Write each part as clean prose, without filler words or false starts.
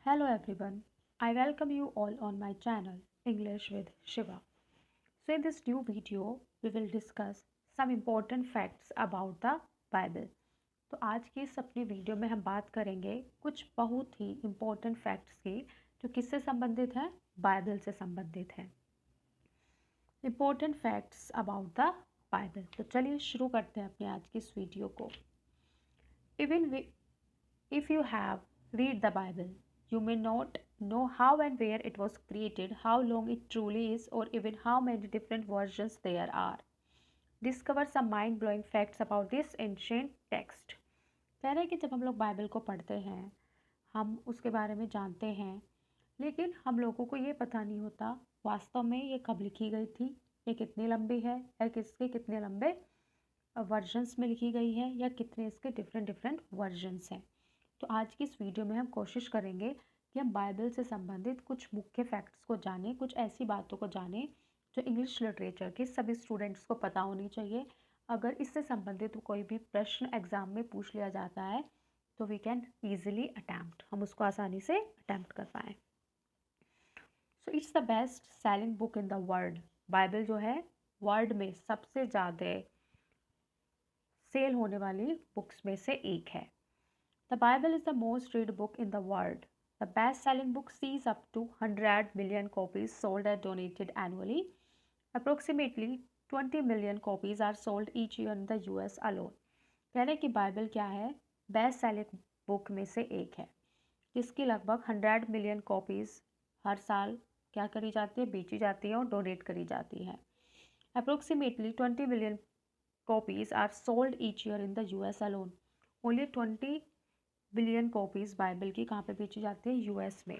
Hello everyone, I welcome you all on my channel English with Shiva. So in this new video, we will discuss some important facts about the Bible. तो आज की इस अपनी video में हम बात करेंगे कुछ बहुत ही इम्पोर्टेंट फैक्ट्स की जो किससे संबंधित है, बाइबल से संबंधित है। Important facts about the Bible. तो चलिए शुरू करते हैं अपने आज की इस वीडियो को। Even if you have read the Bible, you may not know how and where it was created, how long it truly is, or even how many different versions there are. Discover some mind-blowing facts about this ancient text. कह रहे हैं कि जब हम लोग Bible को पढ़ते हैं, हम उसके बारे में जानते हैं, लेकिन हम लोगों को ये पता नहीं होता वास्तव में ये कब लिखी गई थी, ये कितनी लंबी है, या किसके कितने लंबे वर्जन्स में लिखी गई है, या कितने इसके डिफरेंट वर्जन्स हैं। तो आज की इस वीडियो में हम कोशिश करेंगे कि हम बाइबल से संबंधित कुछ मुख्य फैक्ट्स को जानें, कुछ ऐसी बातों को जानें जो इंग्लिश लिटरेचर के सभी स्टूडेंट्स को पता होनी चाहिए। अगर इससे संबंधित कोई भी प्रश्न एग्जाम में पूछ लिया जाता है तो वी कैन ईजिली अटैम्प्ट, हम उसको आसानी से अटैम्प्ट कर पाएँ। So it's the best selling book in the world. Bible जो है वर्ल्ड में सबसे ज़्यादा सेल होने वाली बुक्स में से एक है। The Bible is the most read book in the world. The best-selling book sees up to 100 million copies sold and donated annually. Approximately 20 million copies are sold each year in the US alone. कह रहे कि Bible क्या है, best selling book में से एक है जिसकी लगभग 100 मिलियन कॉपीज़ हर साल क्या करी जाती है, बेची जाती है और डोनेट करी जाती है। Approximately 20 million copies are sold each year in the US alone. Only 20 billion copies Bible की कहाँ पे बेची जाती है, यूएस में।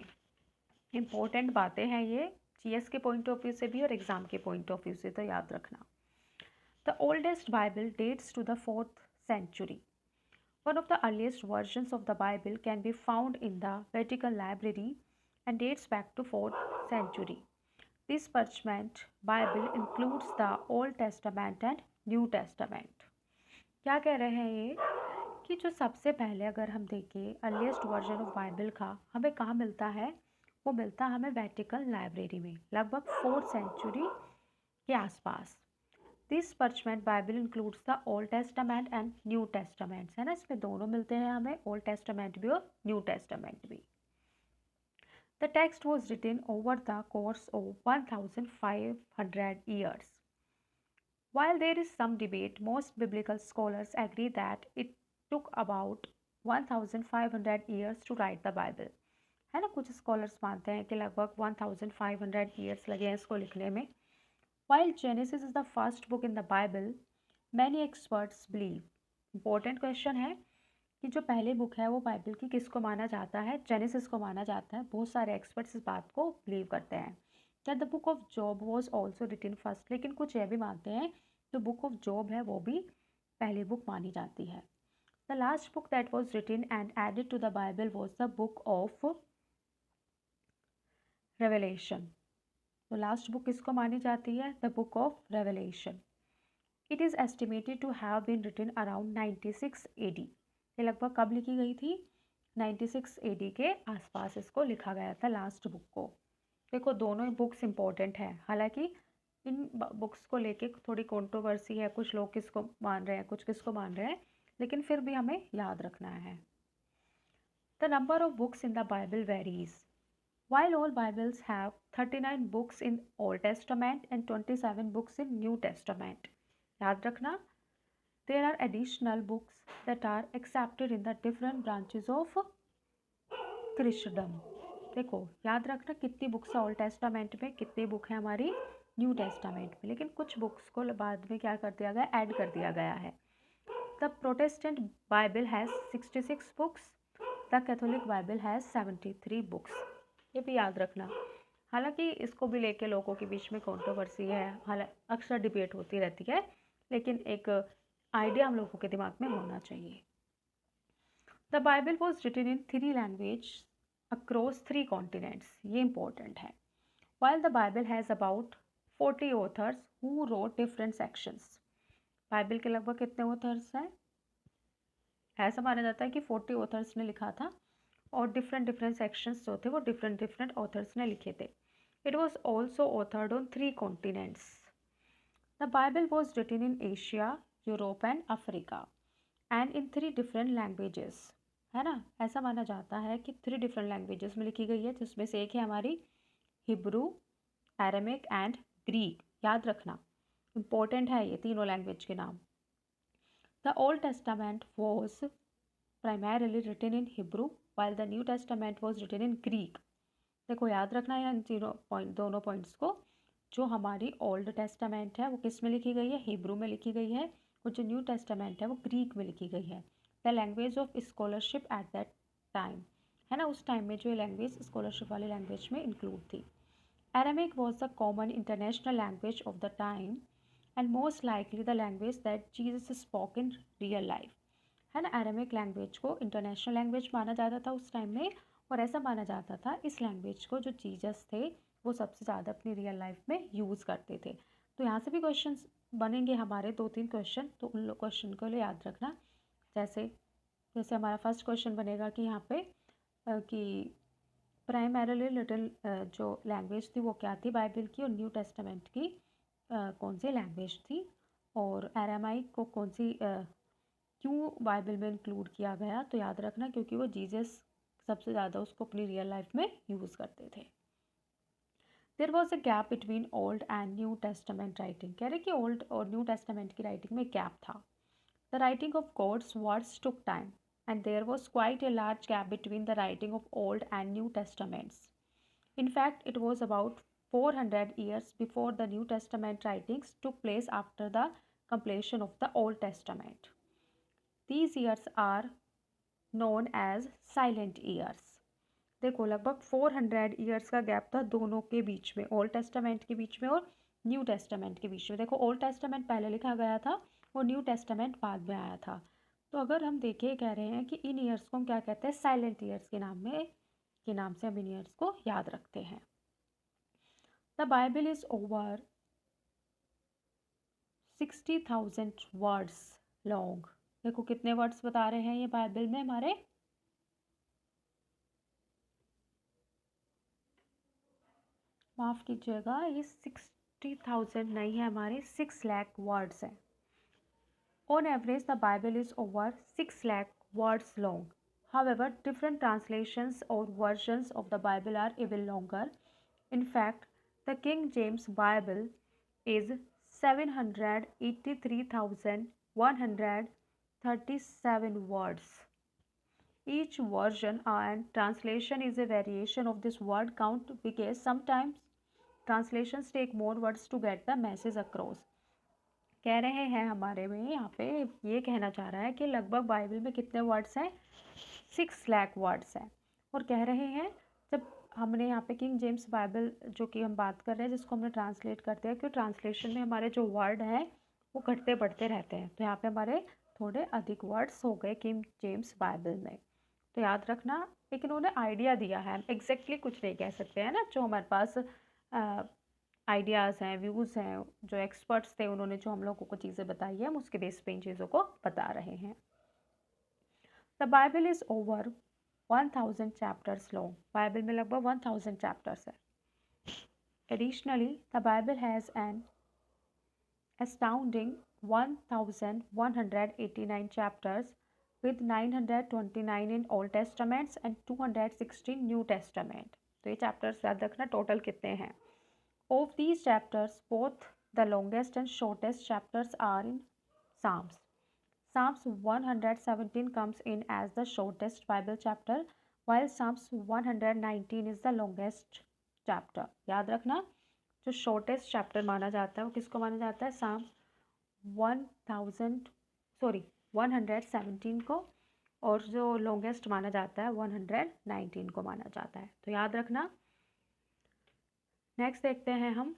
इम्पोर्टेंट बातें हैं ये जीएस के पॉइंट ऑफ व्यू से भी और एग्जाम के पॉइंट ऑफ व्यू से, तो याद रखना। The oldest Bible dates to the 4th century. One of the earliest versions of the Bible can be found in the Vatican Library and dates back to 4th century. This parchment Bible includes the Old Testament and New Testament. क्या कह रहे हैं ये कि जो सबसे पहले अगर हम देखें अर्लीस्ट वर्जन ऑफ बाइबल का हमें कहाँ मिलता है, वो मिलता है हमें वेटिकन लाइब्रेरी में लगभग 4th सेंचुरी के आसपास। This parchment Bible includes the old testament and new testament, है ना, इसमें दोनों मिलते हैं हमें, ओल्ड टेस्टामेंट भी और न्यू टेस्टामेंट भी। The text was written over the course of 1500 years. While there is some debate, most biblical scholars agree that it took about 1500 years to write the Bible. है ना, कुछ scholars मानते हैं कि लगभग 1500 years लगे हैं इसको लिखने में। While Genesis is the first book in the Bible, many experts believe. Important question है कि जो पहली बुक है वो बाइबल की किसको माना जाता है, जेनेसिस को माना जाता है। बहुत सारे एक्सपर्ट्स इस बात को बिलीव करते हैं। That the book of Job was also written first, लेकिन कुछ यह भी मानते हैं जो बुक ऑफ जॉब है वो भी पहली बुक मानी जाती है। The last book that was written and added to the Bible was the book of Revelation. तो लास्ट बुक किसको मानी जाती है, the book of Revelation. It is estimated to have been written around 96 AD। ये लगभग कब लिखी गई थी, 96 AD के आसपास इसको लिखा गया था लास्ट बुक को। देखो दोनों ही बुक्स इंपॉर्टेंट हैं, हालांकि इन बुक्स को लेके थोड़ी कंट्रोवर्सी है, कुछ लोग किसको मान रहे हैं कुछ किसको मान रहे हैं, लेकिन फिर भी हमें याद रखना है। The number of books in the Bible varies. While all Bibles have 39 books in Old Testament and 27 books in New Testament. याद रखना, there are additional books that are accepted in the different branches of Christendom. देखो याद रखना कितनी books है old testament में, कितनी book है हमारी न्यू टेस्टामेंट में, लेकिन कुछ बुक्स को बाद में क्या कर दिया गया, ऐड कर दिया गया है। The Protestant Bible has 66 books, the Catholic Bible has 73 books. ये भी याद रखना। हालांकि इसको भी लेके लोगों के बीच में कंट्रोवर्सी है, हालांकि अक्सर डिबेट होती रहती है, लेकिन एक आइडिया हम लोगों के दिमाग में होना चाहिए। The Bible was written in 3 language across 3 continents, ये इंपॉर्टेंट है। While the Bible has about 40 authors who wrote different sections. Bible के लगभग कितने ऑथर्स हैं, ऐसा माना जाता है कि 40 ऑथर्स ने लिखा था और डिफरेंट डिफरेंट सेक्शंस जो थे वो डिफरेंट डिफरेंट ऑथर्स ने लिखे थे. It was also authored on 3 continents. The Bible was written in Asia, Europe and Africa and in 3 different languages. है ना, ऐसा माना जाता है कि 3 डिफरेंट लैंग्वेजेस में लिखी गई है, जिसमें से एक है हमारी हिब्रू, एरामिक एंड ग्रीक. याद रखना, इंपॉर्टेंट है ये तीनों लैंग्वेज के नाम. The old testament was primarily written in Hebrew while the New Testament was written in Greek. देखो याद रखना है इन दोनों पॉइंट्स को. जो हमारी ओल्ड टेस्टामेंट है वो किस में लिखी गई है? हिब्रू में लिखी गई है. और जो न्यू टेस्टामेंट है वो ग्रीक में लिखी गई है. The language of scholarship at that time, है ना, उस टाइम में जो ये लैंग्वेज स्कॉलरशिप वाली लैंग्वेज में इंक्लूड थी. Aramaic was the common international language of the time and most likely the language that Jesus spoke in real life. है ना, एरामिक लैंग्वेज को इंटरनेशनल लैंग्वेज माना जाता था उस टाइम में. और ऐसा माना जाता था इस लैंग्वेज को जो जीसस थे वो सबसे ज़्यादा अपनी रियल लाइफ में यूज़ करते थे. तो यहाँ से भी क्वेश्चंस बनेंगे हमारे 2-3 क्वेश्चन, तो उन क्वेश्चन को याद रखना. जैसे जैसे हमारा फर्स्ट क्वेश्चन बनेगा कि यहाँ पे कि प्राइमरीली लिटिल जो लैंग्वेज थी वो क्या थी बाइबल की, और न्यू टेस्टामेंट की कौन सी लैंग्वेज थी, और एरामाइक को कौन सी क्यों बाइबल में इंक्लूड किया गया. तो याद रखना क्योंकि वो जीसस सबसे ज़्यादा उसको अपनी रियल लाइफ में यूज़ करते थे. There was a gap between old and new testament writing. कह रहे कि ओल्ड और न्यू टेस्टामेंट की राइटिंग में गैप था. The writing of God's words took time and there was quite a large gap between the writing of Old and New Testaments. In fact, it was about 400 years before the New Testament writings took place after the completion of the Old Testament. These years are known as silent years. देखो लगभग 400 years का gap था दोनों के बीच में, old testament के बीच में और न्यू टेस्टामेंट के बीच में. देखो ओल्ड टेस्टामेंट पहले लिखा गया था और न्यू टेस्टामेंट बाद में आया था. तो अगर हम देखें, कह रहे हैं कि इन ईयर्स को हम क्या कहते हैं? साइलेंट ईयर्स के नाम से हम इन ईयर्स को याद रखते हैं. The Bible is over 60,000 words long. देखो कितने वर्ड्स बता रहे हैं ये बाइबल में हमारे? माफ़ कीजिएगा, ये 60,000 नहीं है हमारे, 6 लाख वर्ड्स हैं. On average, the Bible is over 6 lakh words long. However, different translations or versions of the Bible are even longer. In fact, the King James Bible is 783,137 words. Each version and translation is a variation of this word count because sometimes translations take more words to get the message across. कह रहे हैं हमारे में यहाँ पे ये कहना चाह रहा है कि लगभग बाइबल में कितने वर्ड्स हैं? 6 लाख वर्ड्स हैं. और कह रहे हैं जब हमने यहाँ पे किंग जेम्स बाइबल जो कि हम बात कर रहे हैं जिसको हमने ट्रांसलेट करते हैं, क्योंकि ट्रांसलेशन में हमारे जो वर्ड हैं वो घटते बढ़ते रहते हैं. तो यहाँ पे हमारे थोड़े अधिक वर्ड्स हो गए किंग जेम्स बाइबल में. तो याद रखना, एक इन्होंने आइडिया दिया है, हम एग्जैक्टली कुछ नहीं कह सकते हैं ना. जो हमारे पास आइडियाज़ हैं, व्यूज़ हैं, जो एक्सपर्ट्स थे उन्होंने जो हम लोगों को चीज़ें बताई है हम उसके बेस पे इन चीज़ों को बता रहे हैं. The Bible is over 1000 chapters long. Bible में लगभग 1000 चैप्टर्स है. Additionally the Bible has an astounding 1189 chapters with 929 in Old Testaments and 216 New Testament. तो ये चैप्टर्स याद रखना टोटल कितने हैं. Of these chapters, both the longest and shortest chapters are in Psalms. Psalms 117 comes in as the shortest Bible chapter, while Psalms 119 is the longest chapter. याद रखना, जो shortest chapter माना जाता है वो किसको माना जाता है? Psalms 117 को, और जो longest माना जाता है 119 को माना जाता है. तो याद रखना. नेक्स्ट देखते हैं हम,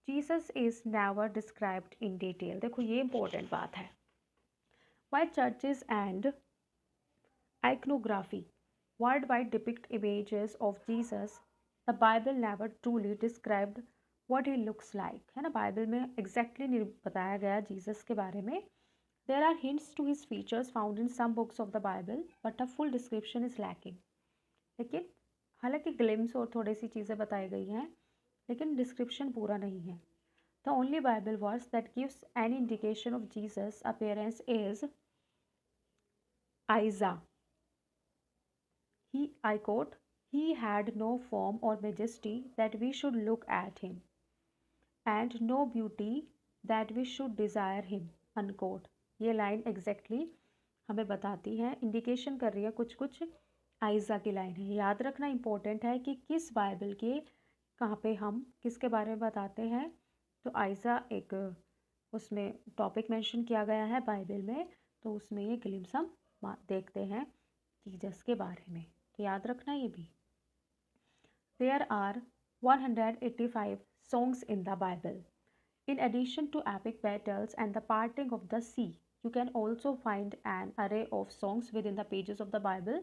Jesus is never described in detail. देखो ये इंपॉर्टेंट बात है. Why churches and iconography worldwide depict images of Jesus, the Bible never truly described what he looks like. है ना, बाइबल में एग्जैक्टली नहीं बताया गया जीसस के बारे में. There are hints to his features found in some books of the Bible but a full description is lacking. हालांकि ग्लिम्स और थोड़ी सी चीज़ें बताई गई हैं, लेकिन डिस्क्रिप्शन पूरा नहीं है। The only Bible verse that gives any indication of Jesus appearance is Isaiah. I quote, "He had no form or majesty that we should look at him, and no beauty that we should desire him." Unquote. ये line exactly हमें बताती है, indication कर रही है, कुछ कुछ आइज़ा की लाइन है। याद रखना इंपॉर्टेंट है कि किस बाइबल के कहाँ पे हम किसके बारे में बताते हैं। तो आइज़ा एक उसमें टॉपिक मेंशन किया गया है बाइबल में, तो उसमें ये ग्लिम्स हम देखते हैं जीसस के बारे में, तो याद रखना ये भी। There are 185 songs in the Bible. In addition to epic battles and the parting of the sea, you can also find an array of songs within the pages of the Bible,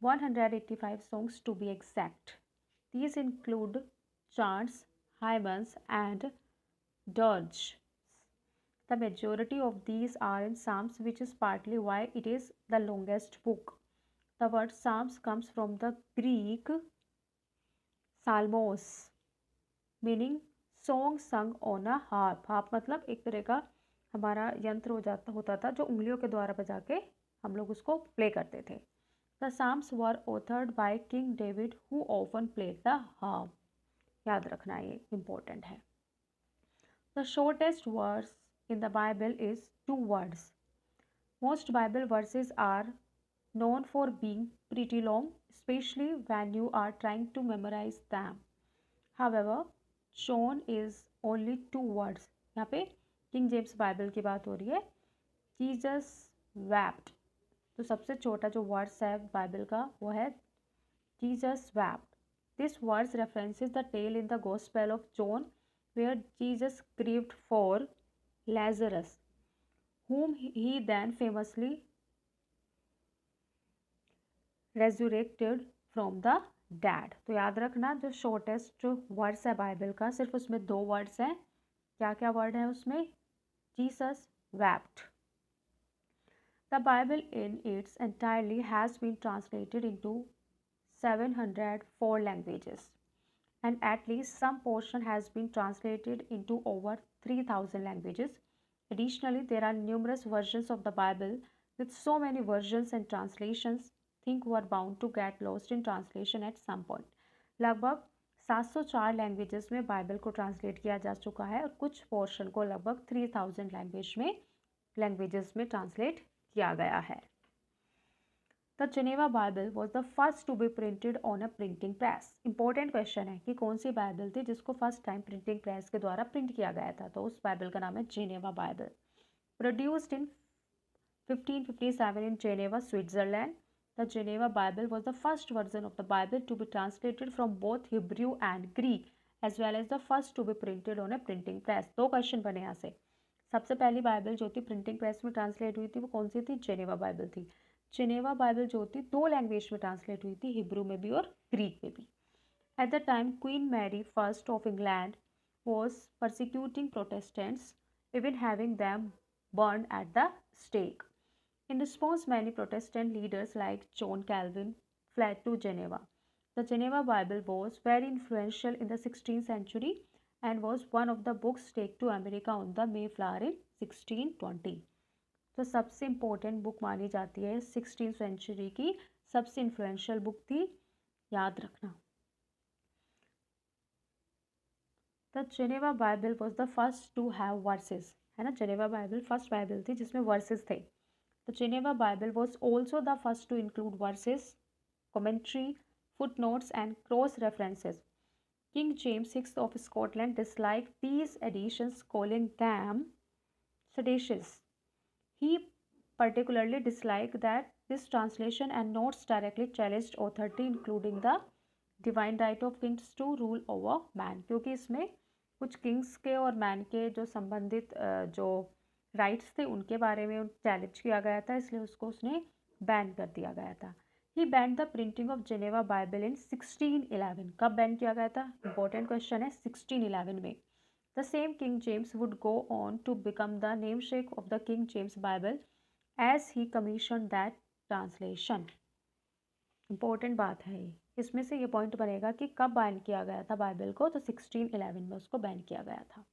185 songs to be exact. These include chants, hymns, and dirges. The majority of these are in Psalms, which is partly why it is the longest book. The word Psalms comes from the Greek psalmos meaning song sung on a harp. Harp मतलब एक तरह का हमारा यंत्र होता था जो उंगलियों के द्वारा बजा के हम लोग उसको प्ले करते थे। The Psalms were authored by King David who often played the harp. याद रखना ये इम्पोर्टेंट है। The shortest words in the Bible is 2 words. Most Bible verses are known for being pretty long, especially when you are trying to memorize them. However, John is only 2 words. यहाँ पे king James Bible की बात हो रही है। Jesus wept, तो सबसे छोटा जो वर्ड्स है बाइबल का वो है Jesus wept. This verse references the tale in the Gospel of John where Jesus grieved for Lazarus, whom he then famously resurrected from the dead. तो याद रखना जो शॉर्टेस्ट जो वर्ड्स है बाइबल का सिर्फ उसमें 2 वर्ड्स हैं। क्या क्या वर्ड है उसमें? Jesus wept. The Bible in its entirety has been translated into 704 languages, and at least some portion has been translated into over 3,000 languages. Additionally, there are numerous versions of the Bible. With so many versions and translations, think we are bound to get lost in translation at some point. लगभग 704 languages में Bible को translate किया जा चुका है और कुछ portion को लगभग 3000 लैंग्वेजेस में ट्रांसलेट किया गया है। The Geneva Bible was the first to be printed on a printing press. Important question है कि कौन सी बाइबल थी जिसको फर्स्ट टाइम प्रिंटिंग प्रेस के द्वारा प्रिंट किया गया था, तो उस बाइबल का नाम है Geneva Bible. Produced in 1557 in Geneva, Switzerland, the Geneva Bible was the first version of the Bible to be translated from both Hebrew and Greek, as well as the first to be printed on a printing press. 2 question बने यहाँ से। सबसे पहली Bible जो थी printing press में translate हुई थी वो कौन सी थी? जेनेवा बाइबल थी। जेनेवा बाइबल जो थी 2 लैंग्वेज में ट्रांसलेट हुई थी, हिब्रू में भी और ग्रीक में भी। At the time Queen Mary first of England was persecuting Protestants, even having them burned at the stake. In response, many Protestant leaders like John Calvin fled to Geneva. The Geneva Bible was very influential in the 16th century and was one of the books taken to America on the Mayflower in 1620. तो सबसे important book मानी जाती है 16th century की, सबसे influential book थी, याद रखना। The Geneva Bible was the first to have verses, है ना। जेनेवा बाइबल फर्स्ट बाइबल थी जिसमें वर्सेस थे। The Geneva Bible was also the first to include verses, commentary, footnotes and cross references. King James VI of Scotland disliked these editions, calling them seditious. He particularly disliked that this translation and notes directly challenged authority, including the divine right of kings to rule over man. क्योंकि इसमें कुछ Kings के और man के जो संबंधित जो rights थे उनके बारे में चैलेंज किया गया था, इसलिए उसको उसने बैन कर दिया गया था। He banned the printing of Geneva Bible in 1611. कब बैन किया गया था? इंपॉर्टेंट क्वेश्चन है। 1611 में। The same King James would go on to become the namesake of the King James Bible as he commissioned that translation. Important बात है इसमें से ये पॉइंट बनेगा कि कब बैन किया गया था बाइबल को, तो 1611 में उसको बैन किया गया था।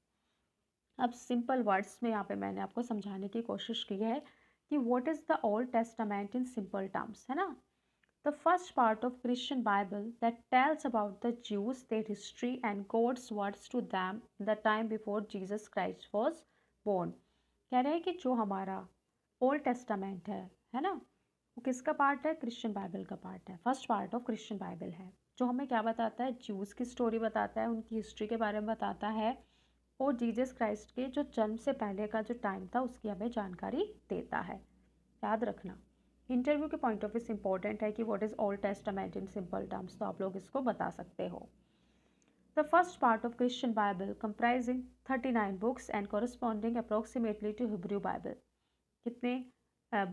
अब सिंपल वर्ड्स में यहाँ पे मैंने आपको समझाने की कोशिश की है कि what is the old testament in simple terms, है ना। The first part of Christian Bible that tells about the Jews, their history and God's words to them in the time before Jesus Christ was born. कह रहे हैं कि जो हमारा old testament है ना, वो किसका पार्ट है? क्रिश्चियन बाइबल का पार्ट है, first part of Christian Bible है, जो हमें क्या बताता है? ज्यूज़ की स्टोरी बताता है, उनकी हिस्ट्री के बारे में बताता है, और जीसस क्राइस्ट के जो जन्म से पहले का जो टाइम था उसकी हमें जानकारी देता है। याद रखना, इंटरव्यू के पॉइंट ऑफ व्यू से इंपॉर्टेंट है कि what is old testament in simple terms, तो आप लोग इसको बता सकते हो। The first part of Christian Bible comprising 39 books and corresponding approximately to Hebrew Bible. कितने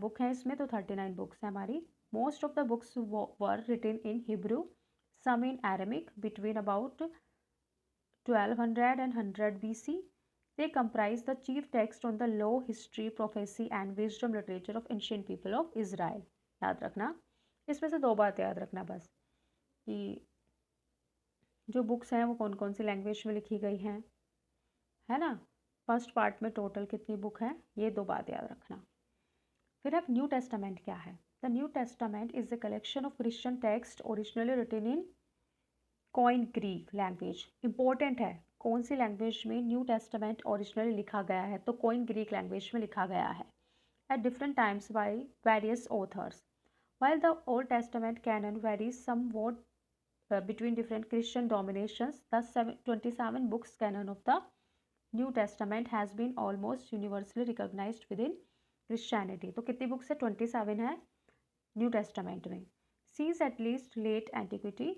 बुक हैं इसमें? तो 39 बुक्स हैं हमारी। Most of the books were written in Hebrew, some in Aramaic between about 1200 and 100 BC. They comprise the chief text on the law, history, prophecy and wisdom literature of ancient people of Israel. याद रखना, इसमें से 2 बात याद रखना बस, कि जो बुक्स हैं वो कौन कौन सी लैंग्वेज में लिखी गई हैं, है ना। फर्स्ट पार्ट में टोटल कितनी बुक हैं, ये 2 बात याद रखना। फिर अब न्यू टेस्टामेंट क्या है? The new testament is the collection of Christian text originally written in Koine Greek language. Important है, कौन सी लैंग्वेज में न्यू टेस्टामेंट ओरिजिनली लिखा गया है? तो कोइन ग्रीक लैंग्वेज में लिखा गया है। At different times by various authors. While the Old Testament canon varies somewhat between different Christian denominations, the 27 books canon of the New Testament has been almost universally recognized within Christianity. तो कितनी books है? 27 है new testament में। Since at least late antiquity,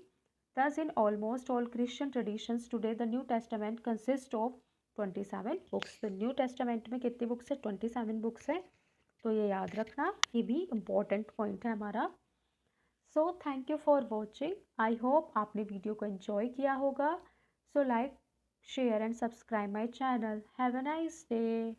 thus in almost all Christian traditions today, the New Testament consists of 27 books. तो new testament में कितनी books है? 27 books है। तो ये याद रखना, ये भी इम्पोर्टेंट पॉइंट है हमारा। So thank you for watching. I hope आपने वीडियो को एंजॉय किया होगा। So like, share and subscribe my channel. Have a nice day.